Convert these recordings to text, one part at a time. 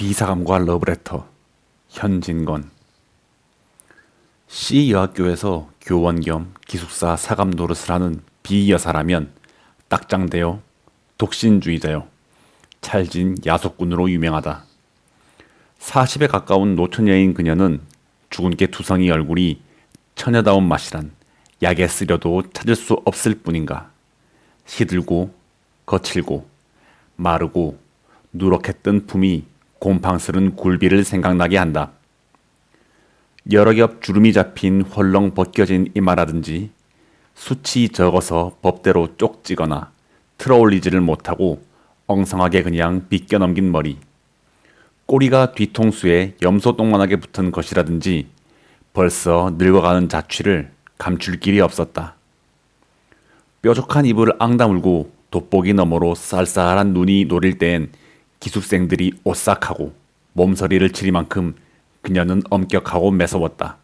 비사감과 러브레터. 현진건. C여학교에서 교원 겸 기숙사 사감 노릇을 하는 B여사라면 딱장대요, 독신주의자요, 찰진 야속꾼으로 유명하다. 40에 가까운 노처녀인 그녀는 죽은 개 투성이 얼굴이 처녀다운 맛이란 약에 쓰려도 찾을 수 없을 뿐인가. 시들고 거칠고 마르고 누렇게 뜬 품이 곰팡스런 굴비를 생각나게 한다. 여러 겹 주름이 잡힌 헐렁 벗겨진 이마라든지 수치 적어서 법대로 쪽지거나 틀어올리지를 못하고 엉성하게 그냥 빗겨넘긴 머리, 꼬리가 뒤통수에 염소똥만하게 붙은 것이라든지 벌써 늙어가는 자취를 감출 길이 없었다. 뾰족한 입을 앙다물고 돋보기 너머로 쌀쌀한 눈이 노릴 땐 기숙생들이 오싹하고 몸서리를 치리만큼 그녀는 엄격하고 매서웠다.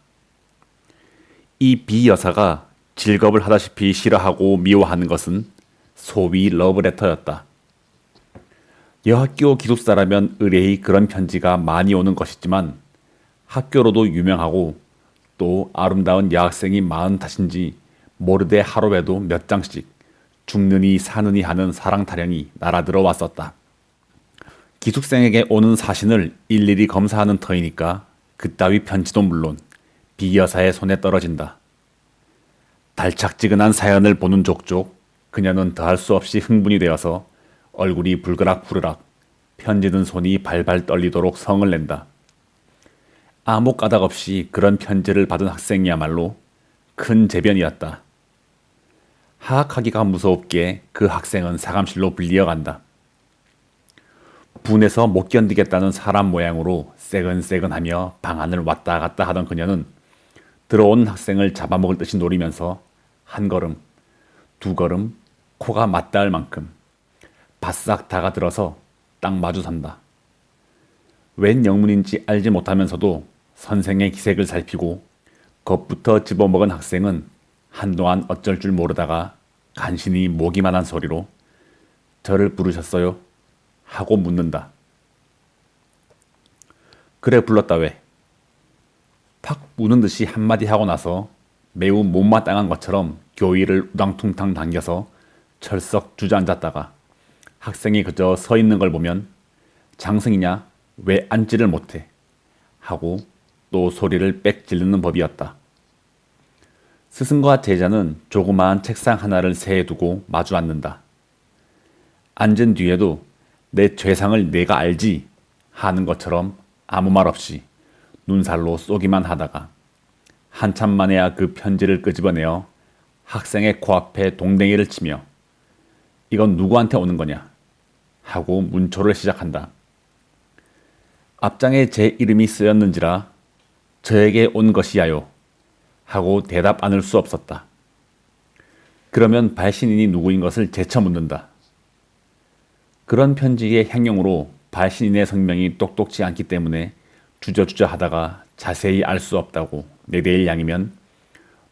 이 비여사가 직업을 하다시피 싫어하고 미워하는 것은 소위 러브레터였다. 여학교 기숙사라면 의뢰의 그런 편지가 많이 오는 것이지만 학교로도 유명하고 또 아름다운 여학생이 많은 탓인지 모르되 하루에도 몇 장씩 죽느니 사느니 하는 사랑 타령이 날아들어 왔었다. 기숙생에게 오는 사신을 일일이 검사하는 터이니까 그따위 편지도 물론 비여사의 손에 떨어진다. 달착지근한 사연을 보는 족족 그녀는 더할 수 없이 흥분이 되어서 얼굴이 불그락부르락 편지 든 손이 발발 떨리도록 성을 낸다. 아무 까닭 없이 그런 편지를 받은 학생이야말로 큰 재변이었다. 하악하기가 무섭게 그 학생은 사감실로 불리어간다. 분해서 못 견디겠다는 사람 모양으로 새근새근하며 방안을 왔다 갔다 하던 그녀는 들어온 학생을 잡아먹을 듯이 노리면서 한 걸음, 두 걸음, 코가 맞닿을 만큼 바싹 다가들어서 딱 마주 선다. 웬 영문인지 알지 못하면서도 선생의 기색을 살피고 겁부터 집어먹은 학생은 한동안 어쩔 줄 모르다가 간신히 모기만한 소리로 저를 부르셨어요? 하고 묻는다. 그래 불렀다 왜? 팍 우는 듯이 한마디 하고 나서 매우 못마땅한 것처럼 교의를 우당퉁탕 당겨서 철썩 주저앉았다가 학생이 그저 서 있는 걸 보면 장승이냐 왜 앉지를 못해 하고 또 소리를 빽 지르는 법이었다. 스승과 제자는 조그마한 책상 하나를 세에 두고 마주 앉는다. 앉은 뒤에도 내 죄상을 내가 알지 하는 것처럼 아무 말 없이 눈살로 쏘기만 하다가 한참 만에야 그 편지를 끄집어내어 학생의 코앞에 동댕이를 치며 이건 누구한테 오는 거냐 하고 문초를 시작한다. 앞장에 제 이름이 쓰였는지라 저에게 온 것이야요 하고 대답 않을 수 없었다. 그러면 발신인이 누구인 것을 재쳐 묻는다. 그런 편지의 행용으로 발신인의 성명이 똑똑치 않기 때문에 주저주저 하다가 자세히 알 수 없다고 내대일 양이면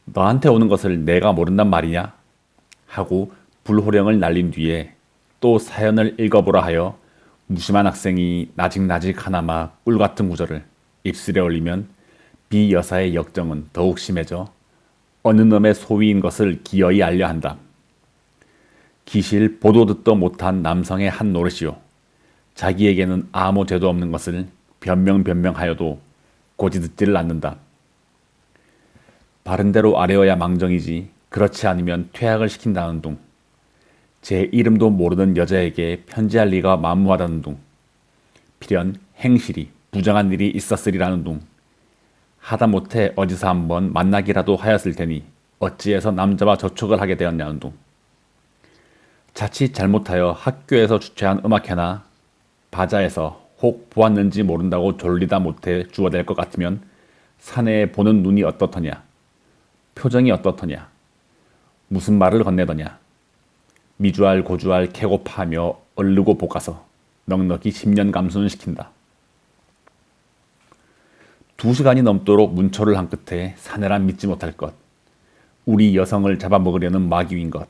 너한테 오는 것을 내가 모른단 말이냐 하고 불호령을 날린 뒤에 또 사연을 읽어보라 하여 무심한 학생이 나직나직 하나마 꿀같은 구절을 입술에 올리면 비여사의 역정은 더욱 심해져 어느 놈의 소위인 것을 기어이 알려 한다. 기실 보도 듣도 못한 남성의 한 노릇이요. 자기에게는 아무 죄도 없는 것을 변명하여도 고지 듣지를 않는다. 바른대로 아뢰어야 망정이지 그렇지 않으면 퇴학을 시킨다는 둥. 제 이름도 모르는 여자에게 편지할 리가 만무하다는 둥. 필연 행실이 부정한 일이 있었으리라는 둥. 하다못해 어디서 한번 만나기라도 하였을 테니 어찌해서 남자와 접촉을 하게 되었냐는 둥. 자칫 잘못하여 학교에서 주최한 음악회나 바자에서 혹 보았는지 모른다고 졸리다 못해 주워댈 것 같으면 사내에 보는 눈이 어떻더냐, 표정이 어떻더냐, 무슨 말을 건네더냐, 미주알 고주알 캐고파하며 얼르고 볶아서 넉넉히 10년 감수는 시킨다. 2시간이 넘도록 문초를 한 끝에 사내란 믿지 못할 것, 우리 여성을 잡아먹으려는 마귀인 것,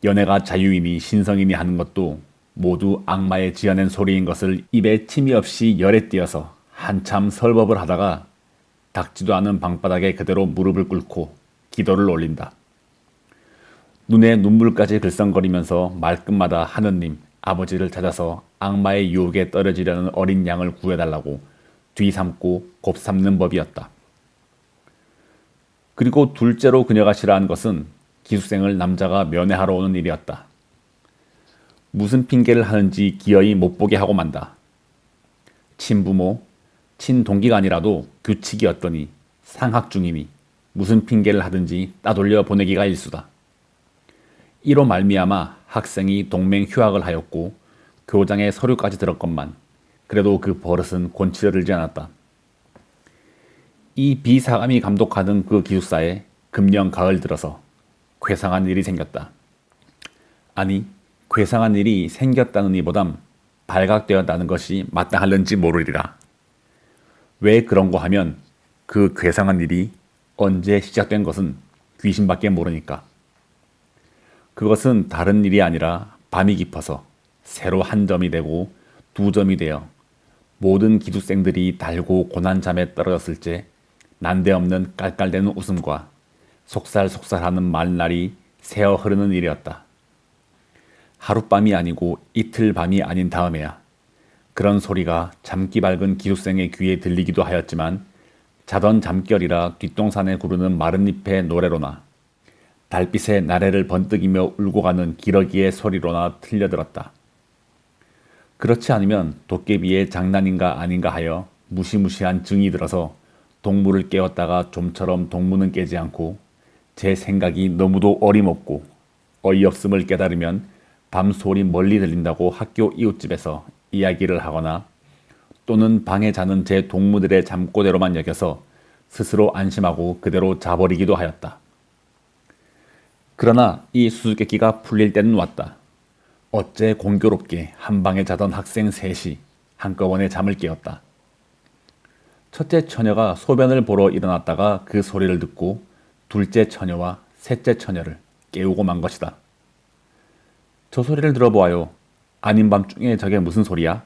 연애가 자유이니 신성이니 하는 것도 모두 악마의 지어낸 소리인 것을 입에 침이 없이 열에 띄어서 한참 설법을 하다가 닦지도 않은 방바닥에 그대로 무릎을 꿇고 기도를 올린다. 눈에 눈물까지 글썽거리면서 말끝마다 하느님, 아버지를 찾아서 악마의 유혹에 떨어지려는 어린 양을 구해달라고 뒤삼고 곱삼는 법이었다. 그리고 둘째로 그녀가 싫어한 것은 기숙생을 남자가 면회하러 오는 일이었다. 무슨 핑계를 하는지 기어이 못 보게 하고 만다. 친부모, 친동기가 아니라도 규칙이었더니 상학 중이니 무슨 핑계를 하든지 따돌려 보내기가 일수다. 이로 말미암아 학생이 동맹 휴학을 하였고 교장의 서류까지 들었건만 그래도 그 버릇은 곤치려 들지 않았다. 이 비사감이 감독하던 그 기숙사에 금년 가을 들어서 괴상한 일이 생겼다. 아니, 괴상한 일이 생겼다는 이보담 발각되었다는 것이 마땅할는지 모르리라. 왜 그런고 하면 그 괴상한 일이 언제 시작된 것은 귀신밖에 모르니까. 그것은 다른 일이 아니라 밤이 깊어서 새로 한 점이 되고 두 점이 되어 모든 기숙생들이 달고 고난 잠에 떨어졌을 때 난데없는 깔깔대는 웃음과 속살속살하는 말날이 새어 흐르는 일이었다. 하룻밤이 아니고 이틀 밤이 아닌 다음에야 그런 소리가 잠기 밝은 기숙생의 귀에 들리기도 하였지만 자던 잠결이라 뒷동산에 구르는 마른 잎의 노래로나 달빛에 나래를 번뜩이며 울고 가는 기러기의 소리로나 틀려들었다. 그렇지 않으면 도깨비의 장난인가 아닌가 하여 무시무시한 증이 들어서 동무를 깨웠다가 좀처럼 동무는 깨지 않고 제 생각이 너무도 어림없고 어이없음을 깨달으면 밤소리 멀리 들린다고 학교 이웃집에서 이야기를 하거나 또는 방에 자는 제 동무들의 잠꼬대로만 여겨서 스스로 안심하고 그대로 자버리기도 하였다. 그러나 이 수수께끼가 풀릴 때는 왔다. 어째 공교롭게 한방에 자던 학생 셋이 한꺼번에 잠을 깨웠다. 첫째 처녀가 소변을 보러 일어났다가 그 소리를 듣고 둘째 처녀와 셋째 처녀를 깨우고 만 것이다. 저 소리를 들어보아요. 아닌 밤중에 저게 무슨 소리야?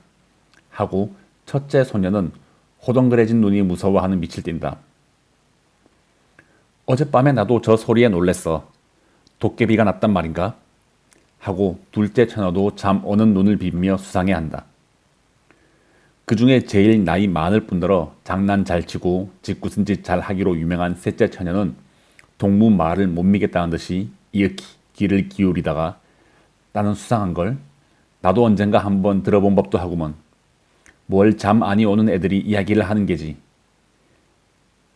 하고 첫째 소녀는 호덩그레진 눈이 무서워하는 빛을 띈다. 어젯밤에 나도 저 소리에 놀랬어. 도깨비가 났단 말인가? 하고 둘째 처녀도 잠 오는 눈을 비비며 수상해한다. 그 중에 제일 나이 많을 뿐더러 장난 잘 치고 짓궂은 짓 잘 하기로 유명한 셋째 처녀는 동무 말을 못 믿겠다는 듯이 이윽히 귀를 기울이다가 나는 수상한걸? 나도 언젠가 한번 들어본 법도 하구먼. 뭘 잠 아니 오는 애들이 이야기를 하는 게지.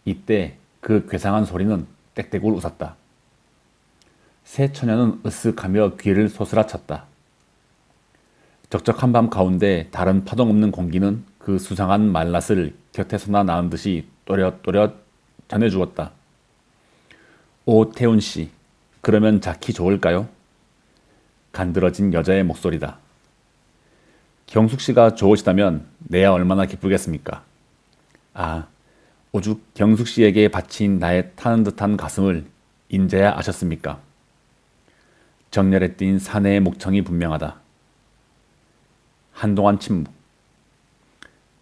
이때 그 괴상한 소리는 땡땡울 웃었다. 새 처녀는 으쓱하며 귀를 소스라쳤다. 적적한 밤 가운데 다른 파동 없는 공기는 그 수상한 말낯을 곁에서나 나는 듯이 또렷또렷 전해주었다. 오 태훈씨, 그러면 자키 좋을까요? 간드러진 여자의 목소리다. 경숙씨가 좋으시다면 내야 얼마나 기쁘겠습니까? 아, 오죽 경숙씨에게 바친 나의 타는 듯한 가슴을 인제야 아셨습니까? 정렬에 띈 사내의 목청이 분명하다. 한동안 침묵.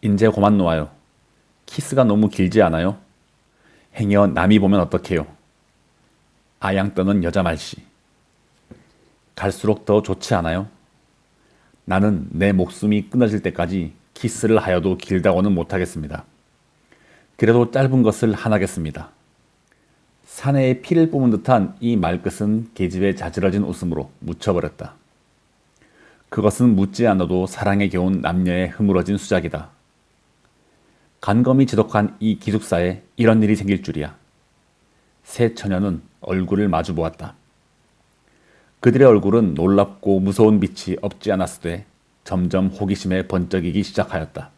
인제 고만 놓아요. 키스가 너무 길지 않아요? 행여 남이 보면 어떡해요? 아양 떠는 여자 말씨. 갈수록 더 좋지 않아요? 나는 내 목숨이 끊어질 때까지 키스를 하여도 길다고는 못하겠습니다. 그래도 짧은 것을 하나겠습니다. 사내의 피를 뿜은 듯한 이 말끝은 계집의 자지러진 웃음으로 묻혀버렸다. 그것은 묻지 않아도 사랑에 겨운 남녀의 흐물어진 수작이다. 간검이 지독한 이 기숙사에 이런 일이 생길 줄이야. 새 처녀는 얼굴을 마주 보았다. 그들의 얼굴은 놀랍고 무서운 빛이 없지 않았으되 점점 호기심에 번쩍이기 시작하였다.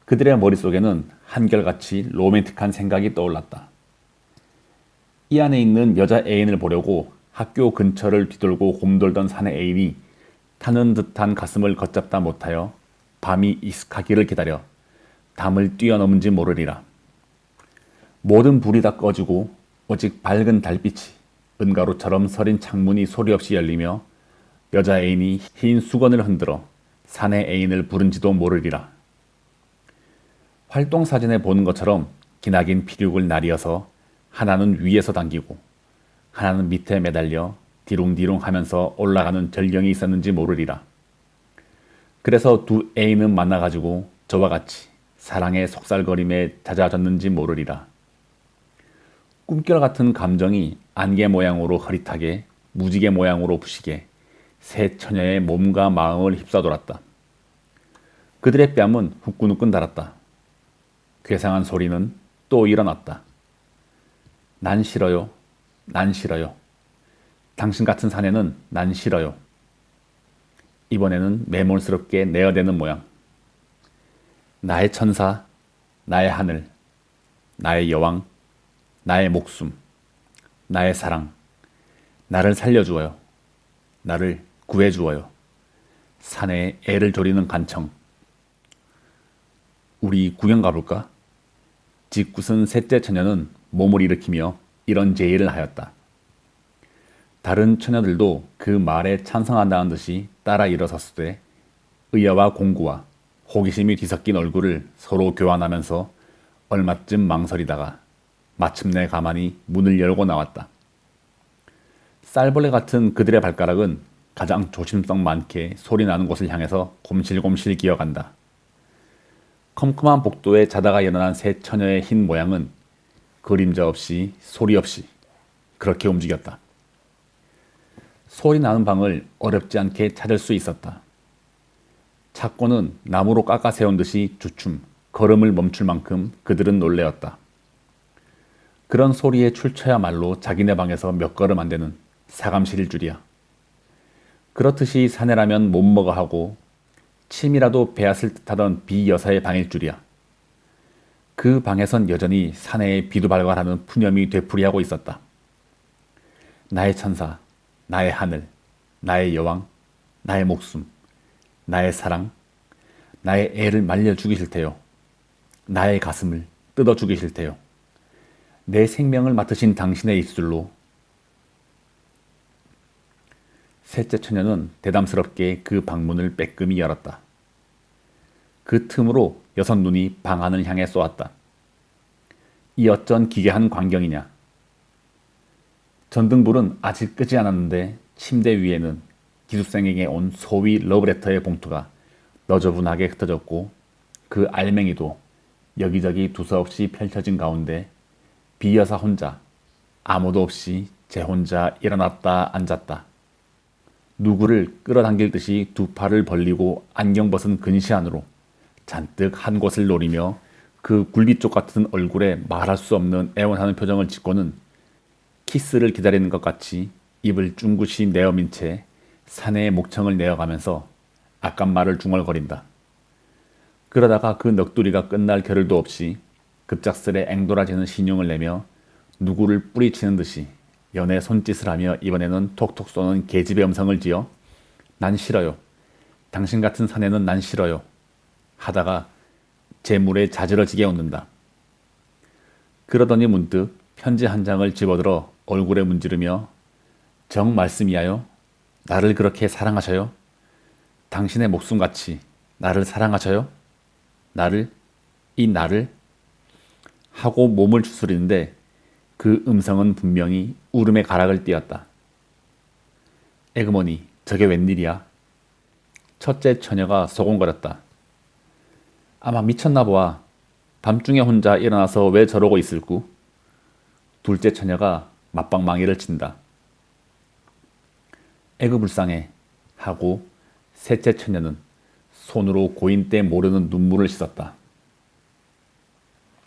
그들의 머릿속에는 한결같이 로맨틱한 생각이 떠올랐다. 이 안에 있는 여자 애인을 보려고 학교 근처를 뒤돌고 곰돌던 사내 애인이 타는 듯한 가슴을 걷잡다 못하여 밤이 이슥하기를 기다려 담을 뛰어넘은지 모르리라. 모든 불이 다 꺼지고 오직 밝은 달빛이 은가루처럼 서린 창문이 소리 없이 열리며 여자 애인이 흰 수건을 흔들어 사내 애인을 부른지도 모르리라. 활동사진에 보는 것처럼 기나긴 피륙을 나뉘어서 하나는 위에서 당기고 하나는 밑에 매달려 디룽디룽 하면서 올라가는 절경이 있었는지 모르리라. 그래서 두 애인은 만나가지고 저와 같이 사랑의 속살거림에 잦아졌는지 모르리라. 꿈결 같은 감정이 안개 모양으로 흐릿하게 무지개 모양으로 부시게 세 처녀의 몸과 마음을 휩싸돌았다. 그들의 뺨은 후끈후끈 달았다. 괴상한 소리는 또 일어났다. 난 싫어요. 난 싫어요. 당신 같은 사내는 난 싫어요. 이번에는 매몰스럽게 내어대는 모양. 나의 천사, 나의 하늘, 나의 여왕, 나의 목숨, 나의 사랑, 나를 살려주어요. 나를 구해주어요. 사내에 애를 조리는 간청. 우리 구경 가볼까? 짓궂은 셋째 처녀는 몸을 일으키며 이런 제의를 하였다. 다른 처녀들도 그 말에 찬성한다는 듯이 따라 일어섰을 때 의아와 공구와 호기심이 뒤섞인 얼굴을 서로 교환하면서 얼마쯤 망설이다가 마침내 가만히 문을 열고 나왔다. 쌀벌레 같은 그들의 발가락은 가장 조심성 많게 소리나는 곳을 향해서 곰실곰실 기어간다. 컴컴한 복도에 자다가 일어난 세 처녀의 흰 모양은 그림자 없이 소리 없이 그렇게 움직였다. 소리 나는 방을 어렵지 않게 찾을 수 있었다. 찾고는 나무로 깎아 세운 듯이 주춤, 걸음을 멈출 만큼 그들은 놀래었다. 그런 소리에 출처야말로 자기네 방에서 몇 걸음 안 되는 사감실일 줄이야. 그렇듯이 사내라면 못 먹어 하고 침이라도 베었을 듯하던 비여사의 방일 줄이야. 그 방에선 여전히 사내의 비두발발하는 푸념이 되풀이하고 있었다. 나의 천사, 나의 하늘, 나의 여왕, 나의 목숨, 나의 사랑, 나의 애를 말려 죽이실 테요. 나의 가슴을 뜯어 죽이실 테요. 내 생명을 맡으신 당신의 입술로. 셋째 처녀는 대담스럽게 그 방문을 빼끔히 열었다. 그 틈으로 여섯 눈이 방 안을 향해 쏘았다. 이 어쩐 기괴한 광경이냐. 전등불은 아직 끄지 않았는데 침대 위에는 기숙생에게 온 소위 러브레터의 봉투가 너저분하게 흩어졌고 그 알맹이도 여기저기 두서없이 펼쳐진 가운데 비여사 혼자 아무도 없이 제 혼자 일어났다 앉았다. 누구를 끌어당길 듯이 두 팔을 벌리고 안경 벗은 근시 안으로 잔뜩 한 곳을 노리며 그 굴비쪽 같은 얼굴에 말할 수 없는 애원하는 표정을 짓고는 키스를 기다리는 것 같이 입을 쭝긋이 내어민 채 사내의 목청을 내어가면서 아깐 말을 중얼거린다. 그러다가 그 넋두리가 끝날 겨를도 없이 급작스레 앵돌아지는 신용을 내며 누구를 뿌리치는 듯이 연애 손짓을 하며 이번에는 톡톡 쏘는 계집의 음성을 지어 난 싫어요. 당신 같은 사내는 난 싫어요. 하다가 재물에 자지러지게 웃는다. 그러더니 문득 편지 한 장을 집어들어 얼굴에 문지르며 정 말씀이야요. 나를 그렇게 사랑하셔요? 당신의 목숨같이 나를 사랑하셔요? 나를? 이 나를? 하고 몸을 추스리는데 그 음성은 분명히 울음의 가락을 띄었다. 에그머니, 저게 웬일이야? 첫째 처녀가 소곤거렸다. 아마 미쳤나 보아. 밤중에 혼자 일어나서 왜 저러고 있을꾸? 둘째 처녀가 맞방망이를 친다. 에그 불쌍해 하고 셋째 처녀는 손으로 고인 때 모르는 눈물을 씻었다.